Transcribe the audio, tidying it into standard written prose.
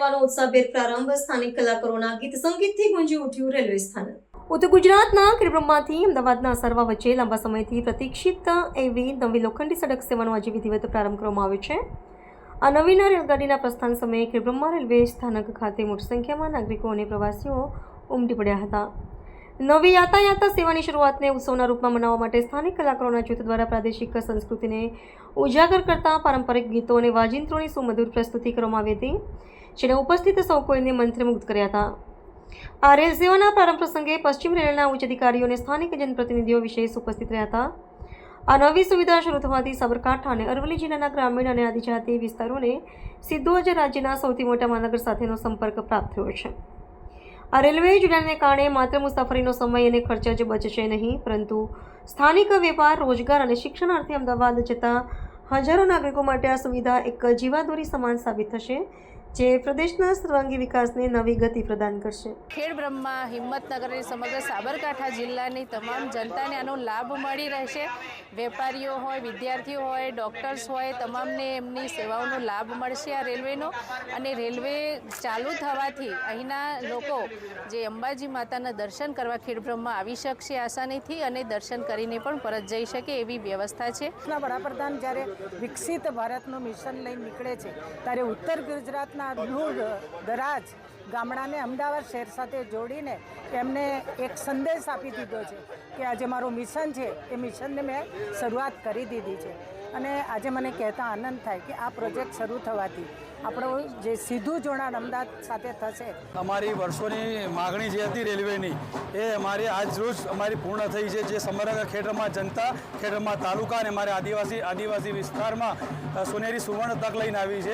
સેવાનો ઉત્સાહભેર પ્રારંભ. સ્થાનિક કલાકારોના ગીત સંગીતથી ગુંજી ઉઠ્યું રેલવે સ્થાનક. ઉત્તર ગુજરાતના ખેડબ્રહ્માથી અમદાવાદના સરવા વચ્ચે લાંબા સમયથી પ્રતીક્ષિત એવી નવી લોખંડી સડક સેવાનો આજે વિધિવત પ્રારંભ કરવામાં આવ્યો છે. આ નવીન રેલગાડીના પ્રસ્થાન સમયે ખેડબ્રહ્મા રેલવે સ્થાનક ખાતે મોટી સંખ્યામાં નાગરિકો અને પ્રવાસીઓ ઉમટી પડ્યા હતા. નવી યાતાયાત સેવાની શરૂઆતને ઉત્સવના રૂપમાં મનાવવા માટે સ્થાનિક કલાકારોના જૂથ દ્વારા પ્રાદેશિક સંસ્કૃતિને ઉજાગર કરતા પારંપરિક ગીતો અને વાજિંત્રોની સુમધુર પ્રસ્તુતિ કરવામાં આવી હતી, જેને ઉપસ્થિત સૌ કોઈને મંત્રમુગ્ધ કર્યા હતા. આ રેલ સેવાના પ્રારંભ પ્રસંગે પશ્ચિમ રેલના ઉચ્ચ અધિકારીઓ અને સ્થાનિક જનપ્રતિનિધિઓ વિશેષ ઉપસ્થિત રહ્યા હતા. આ નવી સુવિધા શરૂ થવાથી સાબરકાંઠા અને અરવલ્લી જિલ્લાના ગ્રામીણ અને આદિજાતિ વિસ્તારોને સીધો જ રાજ્યના સૌથી મોટા મહાનગર સાથેનો સંપર્ક પ્રાપ્ત થયો છે. આ રેલવે જોડાણને કારણે માત્ર મુસાફરીનો સમય અને ખર્ચ જ બચશે નહીં, પરંતુ સ્થાનિક વેપાર, રોજગાર અને શિક્ષણાર્થે અમદાવાદ જતા હજારો નાગરિકો માટે આ સુવિધા એક જીવાદોરી સમાન સાબિત થશે, જે પ્રદેશના સર્વાંગી વિકાસને નવી ગતિ પ્રદાન કરશે. ખેડબ્રહ્મા, હિંમતનગર અને સમગ્ર સાબરકાંઠા જિલ્લાની તમામ જનતાને આનો લાભ મળી રહેશે. વેપારીઓ હોય, વિદ્યાર્થીઓ હોય, ડૉક્ટર્સ હોય, તમામને એમની સેવાઓનો લાભ મળશે આ રેલવેનો. અને રેલવે ચાલુ થવાથી અહીંના લોકો જે અંબાજી માતાના દર્શન કરવા ખેડબ્રહ્મા આવી શકશે આસાનીથી, અને દર્શન કરીને પણ પરત જઈ શકે એવી વ્યવસ્થા છે. વડાપ્રધાન જ્યારે વિકસિત ભારતનું મિશન લઈને નીકળે છે, ત્યારે ઉત્તર ગુજરાતના દૂર દરાજ ગામડાને અમદાવાદ શહેર સાથે જોડીને એમને એક સંદેશ આપી દીધો છે કે આજે મારું મિશન છે, એ મિશનને મેં શરૂઆત કરી દીધી છે. અને આજે મને કહેતા આનંદ થાય કે આ પ્રોજેક્ટ શરૂ થવાથી આપણું જે સીધું જોડાણ અમદાવાદ સાથે થશે. અમારી વર્ષોની માગણી જે હતી રેલવેની, એ અમારી આજ રોજ અમારી પૂર્ણ થઈ છે. જે સમગ્ર ખેડબ્રહ્મા જનતા, ખેડબ્રહ્મા તાલુકા અને અમારે આદિવાસી વિસ્તારમાં સોનેરી સુવર્ણ તક લઈને આવી છે.